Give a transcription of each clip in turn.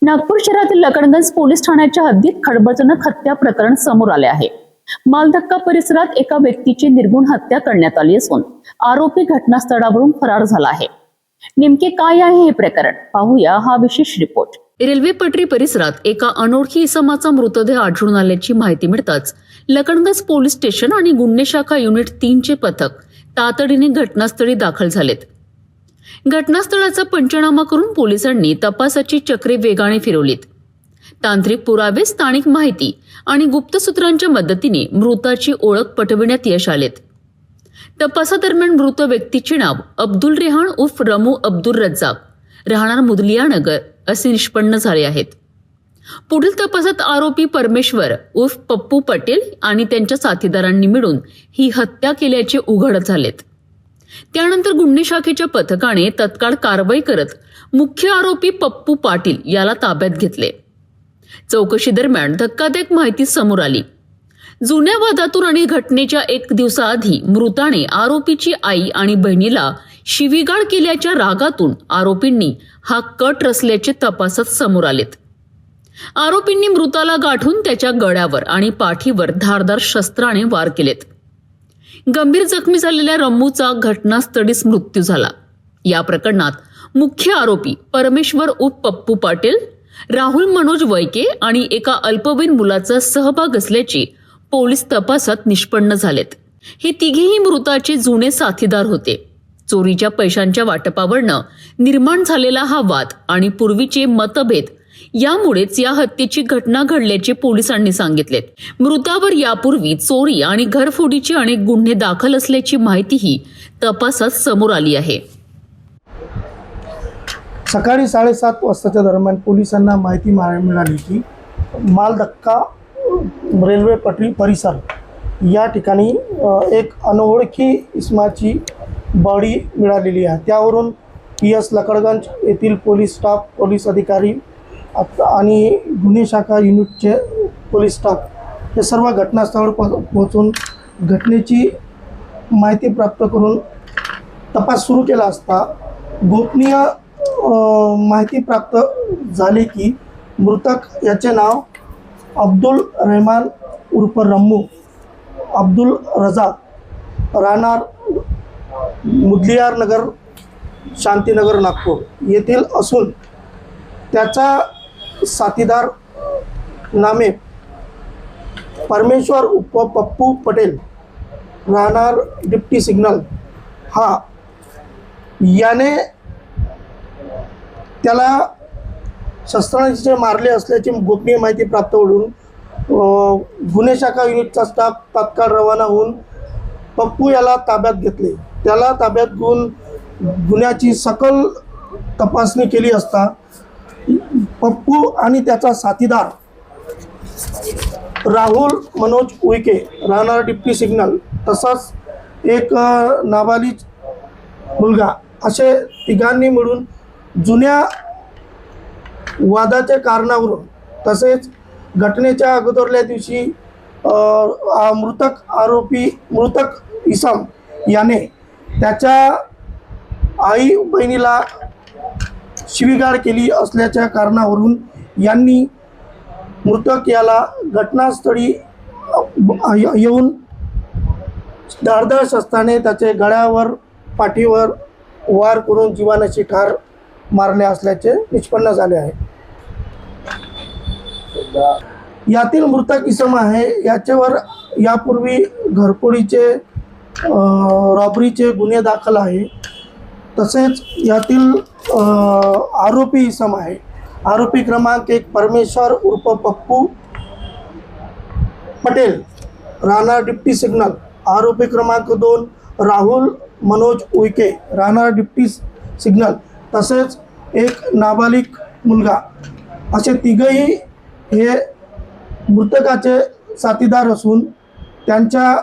नागपूर शहरातील लकडगंज पोलीस ठाण्याच्या हद्दीत खळबळजनक हत्या प्रकरण समोर आले आहे। मालधक्का परिसरात एका व्यक्तीची निर्गुण हत्या करण्यात आली असून आरोपी घटनास्थळावरून फरार झाला आहे। नेमके काय आहे हे प्रकरण, पाहूया हा विशेष रिपोर्ट। रेल्वे पटरी परिसरात एका अनोळखी इसमाचा मृतदेह आढळून आल्याची माहिती मिळताच लकडगंज पोलीस स्टेशन आणि गुन्हे शाखा युनिट 3 चे पथक तातडीने घटनास्थळी दाखल झालेत। घटनास्थळाचा पंचनामा करून पोलिसांनी तपासाची चक्रे वेगाने फिरवलीत। तांत्रिक पुरावे, स्थानिक माहिती आणि गुप्त सूत्रांच्या मदतीने मृताची ओळख पटविण्यात यश आलेत। तपासादरम्यान मृत व्यक्तीचे नाव अब्दुल रेहान उर्फ रमू अब्दुल रज्जाक, राहणार मुदलिया नगर असे निष्पन्न झाले आहेत। पुढील तपासात आरोपी परमेश्वर उर्फ पप्पू पटेल आणि त्यांच्या साथीदारांनी मिळून ही हत्या केल्याचे उघड झालेत। त्यानंतर गुन्हे शाखेच्या पथकाने तत्काळ कारवाई करत मुख्य आरोपी पप्पू पाटील याला ताब्यात घेतले। चौकशी दरम्यान धक्कादायक माहिती समोर आली। जुन्या वादातून आणि घटनेच्या 1 दिवसाआधी मृताने आरोपीची आई आणि बहिणीला शिवीगाळ केल्याच्या रागातून आरोपींनी हा कट रचल्याचे तपासात समोर आलेत। आरोपींनी मृताला गाठून त्याच्या गळ्यावर आणि पाठीवर धारदार शस्त्राने वार केलेत। गंभीर जखमी झालेल्या रम्मूचा घटनास्थळीच मृत्यू झाला। या प्रकरणात मुख्य आरोपी परमेश्वर उर्फ पप्पू पाटील, राहुल मनोज वैके आणि एका अल्पवयीन मुलाचा सहभाग असल्याचे पोलीस तपासात निष्पन्न झालेत। हे तिघेही मृताचे जुने साथीदार होते। चोरीच्या पैशांच्या वाटपावरनं निर्माण झालेला हा वाद आणि पूर्वीचे मतभेद यामुळेच या हत्येची घटना घडल्याचे पोलिसांनी सांगितले। मृतावर यापूर्वी चोरी आणि घरफोडीचे अनेक गुन्हे दाखल असल्याची माहितीही तपासात समोर आली आहे। सकाळी 7:30 वाजताच्या दरम्यान पोलिसांना माहिती मिळाली की मालधक्का रेल्वे पटरी परिसर या ठिकाणी एक अनोळखी इसमाची बॉडी मिळालेली आहे। त्यावरून PS लकडगंज येथील पोलीस स्टाफ, पोलीस अधिकारी आणि गुन्हे शाखा युनिटचे पोलीस स्टाफ हे सर्व घटनास्थळावर पोहोचून घटनेची माहिती प्राप्त करून तपास सुरू केला असता गोपनीय माहिती प्राप्त झाली की मृतक याचे नाव अब्दुल रहमान उर्फ रम्मू अब्दुल रजाक, राहणार मुदलिया नगर, शांतीनगर, नागपूर येथील असून त्याचा साथीदार नामे परमेश्वर उर्फ पप्पू पटेल, राहणार डिप्टी सिग्नल, हा याने त्याला शस्त्राने मारले असल्याची गोपनीय माहिती प्राप्त होऊन गुन्हे शाखा युनिटचा स्टाफ तात्काळ रवाना होऊन पप्पू याला ताब्यात घेतले। त्याला ताब्यात घेऊन गुन्ह्याची सखोल तपासणी केली असता पप्पू आणि त्याचा साथीदार राहुल मनोज उईके, राहणार डिप्टी सिग्नल, तसंच एक नाबालिग मुलगा असे तिघांनी मिळून जुन्या वादाच्या कारणावरून तसेच घटनेच्या अगोदरल्या दिवशी मृतक इसम याने त्याच्या आई बहिणीला शिवीगाळ केली असल्याच्या कारणावरून यांनी मृतक याला घटनास्थळी येऊन धारदार शस्त्राने त्याचे गळ्यावर, पाठीवर वार करून जीवानाशी ठार मारले असल्याचे निष्पन्न झाले आहे। यातील मृतक इसम आहे याच्यावर यापूर्वी घरफोडीचे, रॉबरीचे गुन्हे दाखल आहे। तसेच यातील आरोपी इसम आहे, आरोपी क्रमांक 1 परमेश्वर उर्फ पप्पू पटेल, राहणार डिप्टी सिग्नल, आरोपी क्रमांक 2 राहुल मनोज उईके, राहणार डिप्टी सिग्नल, तसेच एक नाबालिग मुलगा असे तिघही हे मृतकाचे साथीदार असून त्यांच्या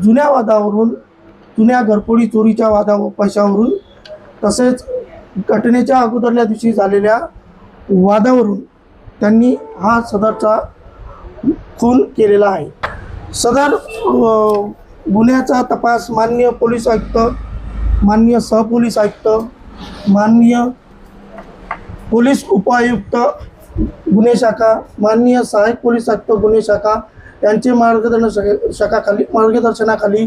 जुन्या वादावरून, जुन्या घरफोडी चोरीच्या पैशावरून तसेच घटनेच्या अगोदरल्या दिवशी झालेल्या वादावरून त्यांनी हा सदरचा खून केलेला आहे। सदर गुन्ह्याचा तपास माननीय पोलीस आयुक्त, माननीय सहपोलीस आयुक्त, माननीय पोलीस उपायुक्त गुन्हे शाखा, माननीय सहाय्यक पोलीस आयुक्त गुन्हे शाखा यांचे मार्गदर्शनाखाली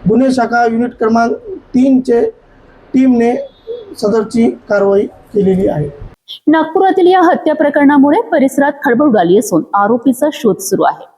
गुन्हे शाखा युनिट क्रमांक 3चे टीमने सदरची कारवाई केलेली आहे. नागपुरातील या हत्या प्रकरणामुळे परिसरात खळबळ उडाली असून आरोपीचा शोध सुरू आहे.